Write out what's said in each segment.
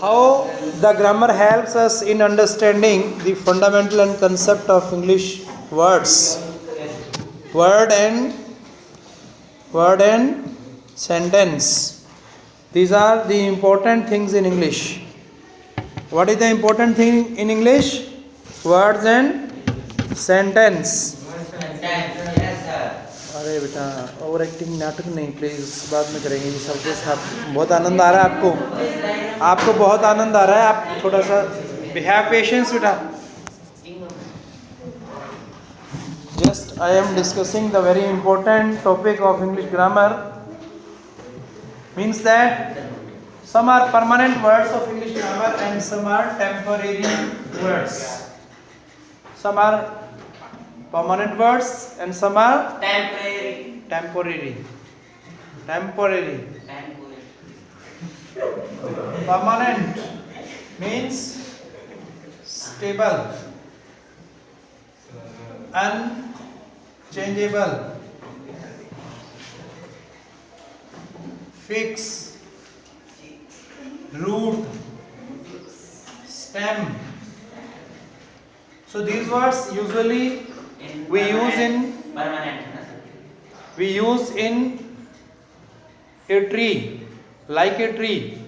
How the grammar helps us in understanding the fundamental and concept of English words, word and sentence. These are the important things in English. What is the important thing in English? Words and sentence. अरे बेटा over acting नाटक नहीं, please बाद में करेंगे ये सब कुछ। आप बहुत आनंद आ रहा है आपको बहुत आनंद आ रहा है। आप थोड़ा सा हैव पेशेंस बेटा। Just I am discussing the very important topic of English grammar. Means that some are permanent words of English grammar and some are temporary words. Some are permanent words and some are temporary. Permanent means stable, unchangeable, fix, root, stem. So these words usually we use in a tree, like a tree.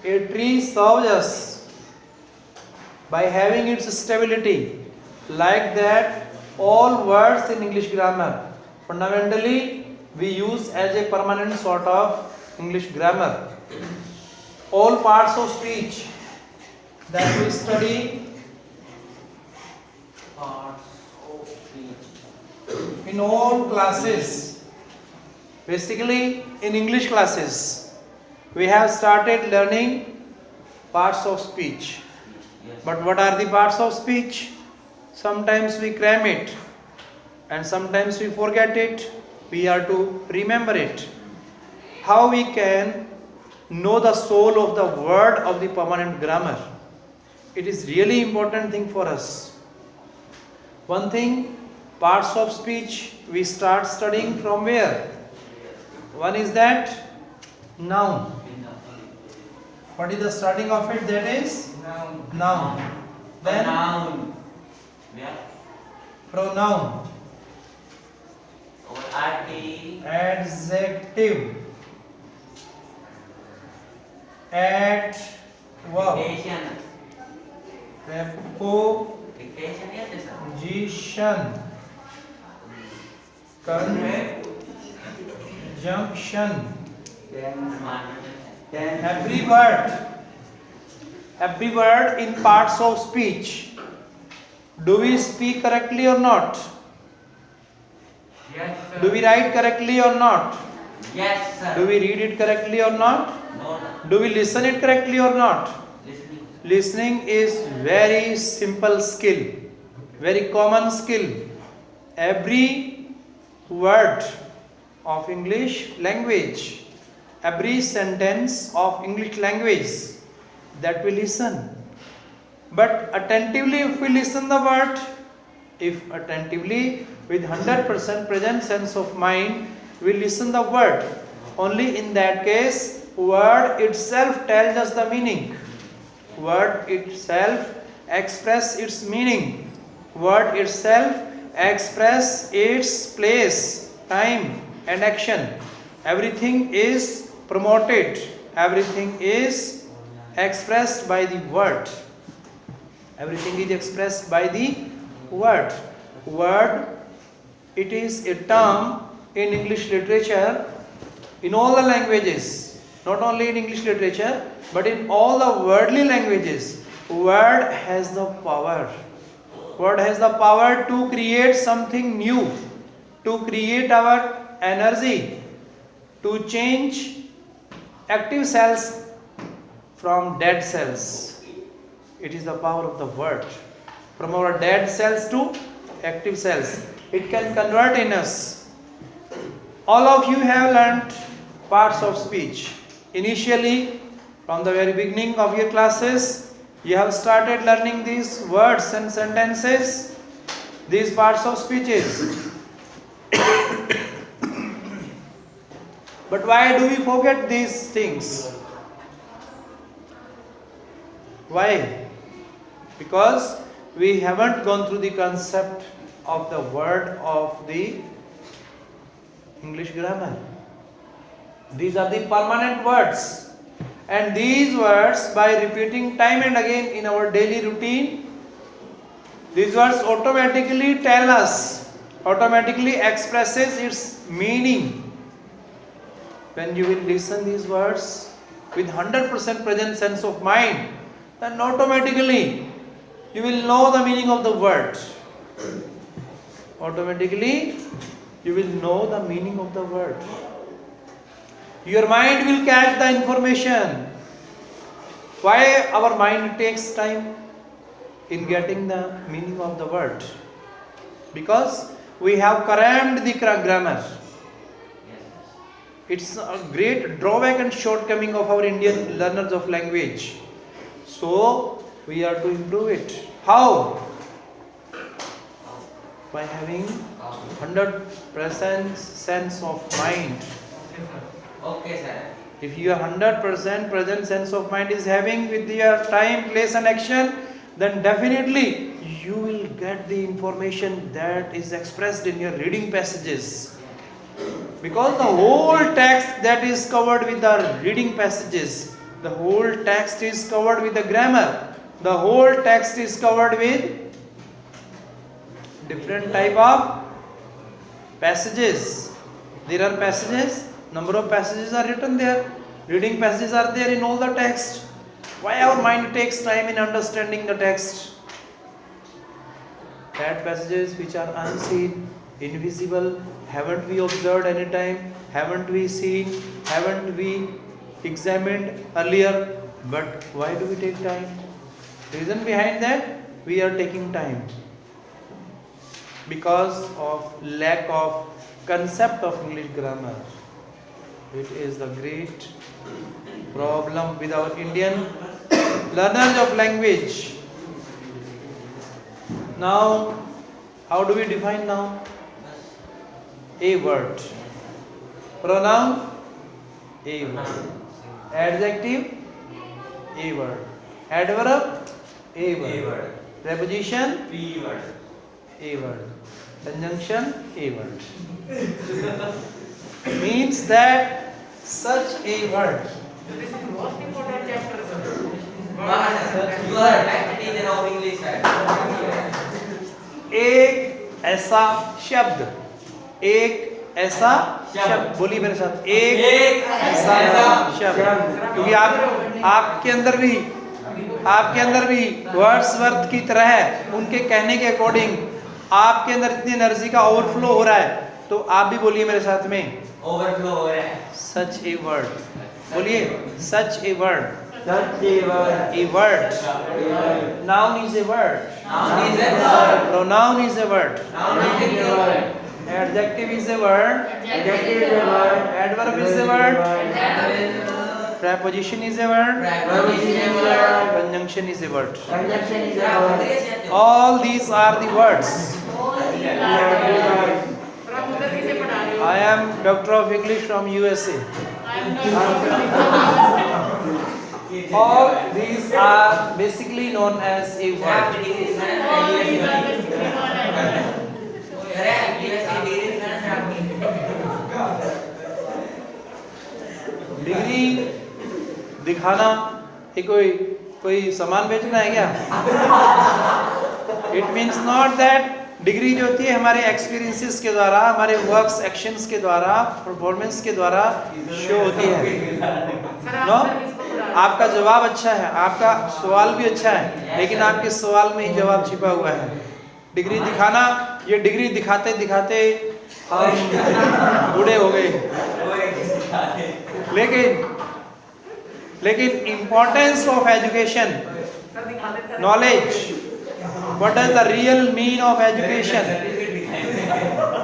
A tree serves us by having its stability. Like that, all words in English grammar fundamentally we use as a permanent sort of English grammar. All parts of speech that we study, in all classes, basically in English classes, we have started learning parts of speech. But what are the parts of speech? Sometimes we cram it and sometimes we forget it. We are to remember it. How we can know the soul of the word of the permanent grammar? It is really important thing for us. One thing, parts of speech we start studying from where? One is that noun. What is the starting of it? That is noun. Then pronoun, adjective, adverb, preposition, conjunction. Every word in parts of speech, do we speak correctly or not? Yes, sir. Do we write correctly or not? Yes, sir. Do we read it correctly or not? No. Do we listen it correctly or not? Listening. Listening is very simple skill, very common skill. Every word of English language, every sentence of English language that we listen. But attentively if we listen the word, if attentively with 100% present sense of mind we listen the word, only in that case word itself tells us the meaning. Word itself express its meaning. Word itself express its place, time and action. Everything is promoted. Everything is expressed by the word. Everything is expressed by the word. Word, it is a term in English literature, in all the languages, not only in English literature, but in all the worldly languages. Word has the power. Word has the power to create something new, to create our energy, to change active cells from dead cells. It is the power of the word. From our dead cells to active cells, it can convert in us. All of you have learnt parts of speech. Initially, from the very beginning of your classes, you have started learning these words and sentences, these parts of speeches. But why do we forget these things? Why? Because we haven't gone through the concept of the word of the English grammar. These are the permanent words, and these words, by repeating time and again in our daily routine, these words automatically tell us, automatically expresses its meaning. When you will listen these words with 100% present sense of mind, then automatically you will know the meaning of the word. Automatically you will know the meaning of the word. Your mind will catch the information. Why our mind takes time in getting the meaning of the word? Because we have crammed the grammar. It's a great drawback and shortcoming of our Indian learners of language. So we are to improve it. How? By having 100% sense of mind. Okay, sir. If your 100% present sense of mind is having with your time, place and action, then definitely you will get the information that is expressed in your reading passages. Because the whole text that is covered with the reading passages, the whole text is covered with the grammar, the whole text is covered with different type of passages. There are passages, number of passages are written there, reading passages are there in all the text. Why our mind takes time in understanding the text? That passages which are unseen, invisible, haven't we observed any time, haven't we seen, haven't we examined earlier, but why do we take time? Reason behind that, we are taking time because of lack of concept of English grammar. It is the great problem with our Indian learners of language. Now, how do we define noun? A word. Pronoun? A word. Adjective? A word. Adverb? A word. Preposition? B word. A word. Conjunction? A word. Means that such a word. This is the most important chapter, sir. You are right teacher of English, sir. एक ऐसा शब्द, एक ऐसा शब्द, बोलिए मेरे साथ, एक ऐसा शब्द, क्योंकि आपके अंदर भी वर्ड्सवर्थ की तरह है, उनके कहने के अकॉर्डिंग आपके अंदर इतनी एनर्जी का ओवरफ्लो हो रहा है, तो आप भी बोलिए मेरे साथ में, ओवरफ्लो हो रहा है. सच ए वर्ड, बोलिए such a word. Such a word. A word. Noun is a word. Noun is a word. Pronoun is a word. Noun is a word. Adjective is a word. Adjective is a word. Adverb is a word. Adverb is a word. Preposition is a word. Preposition is a word. Conjunction is a word. Conjunction is a word. All these are the words. आप उधर किसे पढ़ा रहे हो? I am Doctor of English from USA. All these are basically known as a word. Degree दिखाना ये कोई सामान बेचना है क्या? It means not that degree जो होती है हमारे एक्सपीरियंसेस के द्वारा, हमारे वर्क्स एक्शंस के द्वारा, परफॉर्मेंस के द्वारा शो होती है. नो, आपका जवाब अच्छा है, आपका सवाल भी अच्छा है, लेकिन आपके सवाल में ही जवाब छिपा हुआ है. डिग्री दिखाना, ये डिग्री दिखाते दिखाते हम बूढ़े हो गए. लेकिन importance of education, knowledge, what does the real mean of education,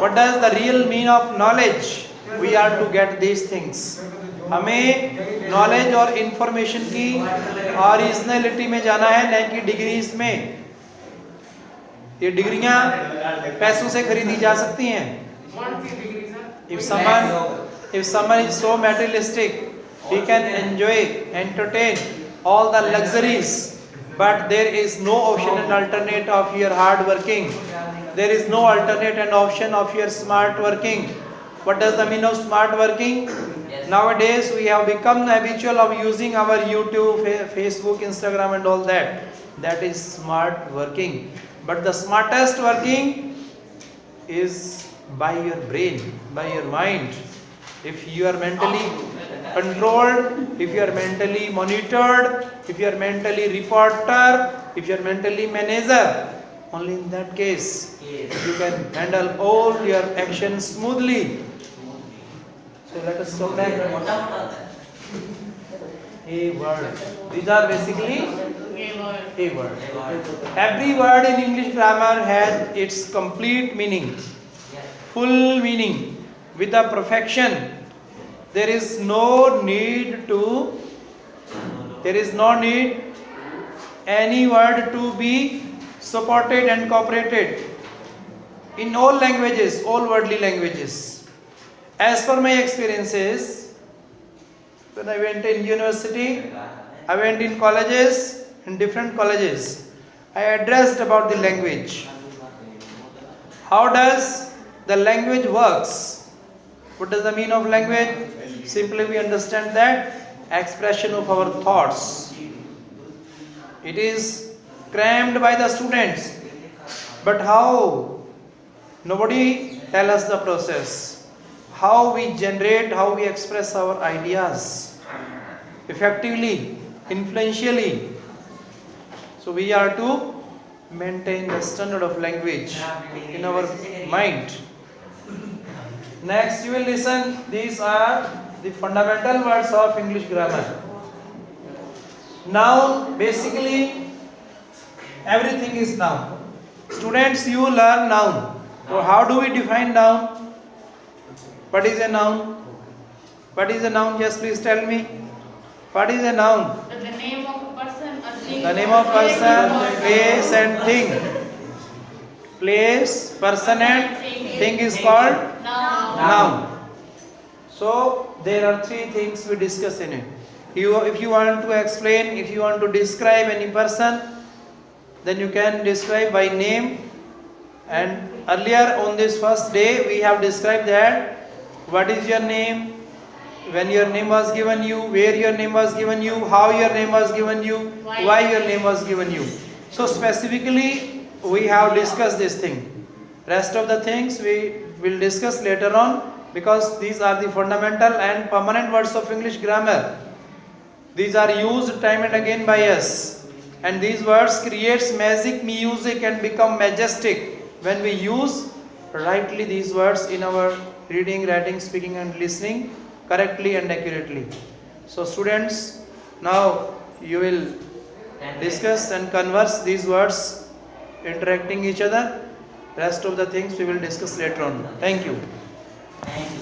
what does the real mean of knowledge, we are to get these things. हमें नॉलेज और इंफॉर्मेशन की ओरिजिनलिटी में जाना है, न कि डिग्रीज में. ये डिग्रियां पैसों से खरीदी जा सकती हैं. if someone is so materialistic, he can enjoy, entertain all the luxuries but there is no option and alternate of your hard working. There is no alternate and option of your smart working. What does the mean of smart working? Yes. Nowadays we have become habitual of using our YouTube, Facebook, Instagram and all that. That is smart working. But the smartest working is by your brain, by your mind. If you are mentally controlled, if you are mentally monitored, if you are mentally reporter, if you are mentally manager, only in that case you can handle all your actions smoothly. So let us come back. A word. These are basically a word. Every word in English grammar has its complete meaning, full meaning, with the perfection. There is no need any word to be supported and cooperated in all languages, all worldly languages. As per my experiences, when I went in university, I went in colleges, in different colleges, I addressed about the language. How does the language works? What does the mean of language? Simply we understand that expression of our thoughts. It is crammed by the students. But how? Nobody tell us the process. How we generate, how we express our ideas effectively, influentially. So we are to maintain the standard of language in our mind. Next you will listen, these are the fundamental words of English grammar. Noun, basically everything is noun. Students, you learn noun. So how do we define noun? What is a noun? What is a noun? Just please tell me. What is a noun? The name of a person, a thing. The name of person, place and thing. Place, person and thing is called noun. So there are three things we discuss in it. If you want to explain, if you want to describe any person, then you can describe by name. And earlier on this first day we have described that what is your name, when your name was given you, where your name was given you, how your name was given you, why your name was given you. So specifically we have discussed this thing. Rest of the things we will discuss later on, because these are the fundamental and permanent words of English grammar. These are used time and again by us, and these words creates magic music and become majestic when we use rightly these words in our reading, writing, speaking and listening correctly and accurately. So students, now you will discuss and converse these words, interacting each other. Rest of the things we will discuss later on. Thank you.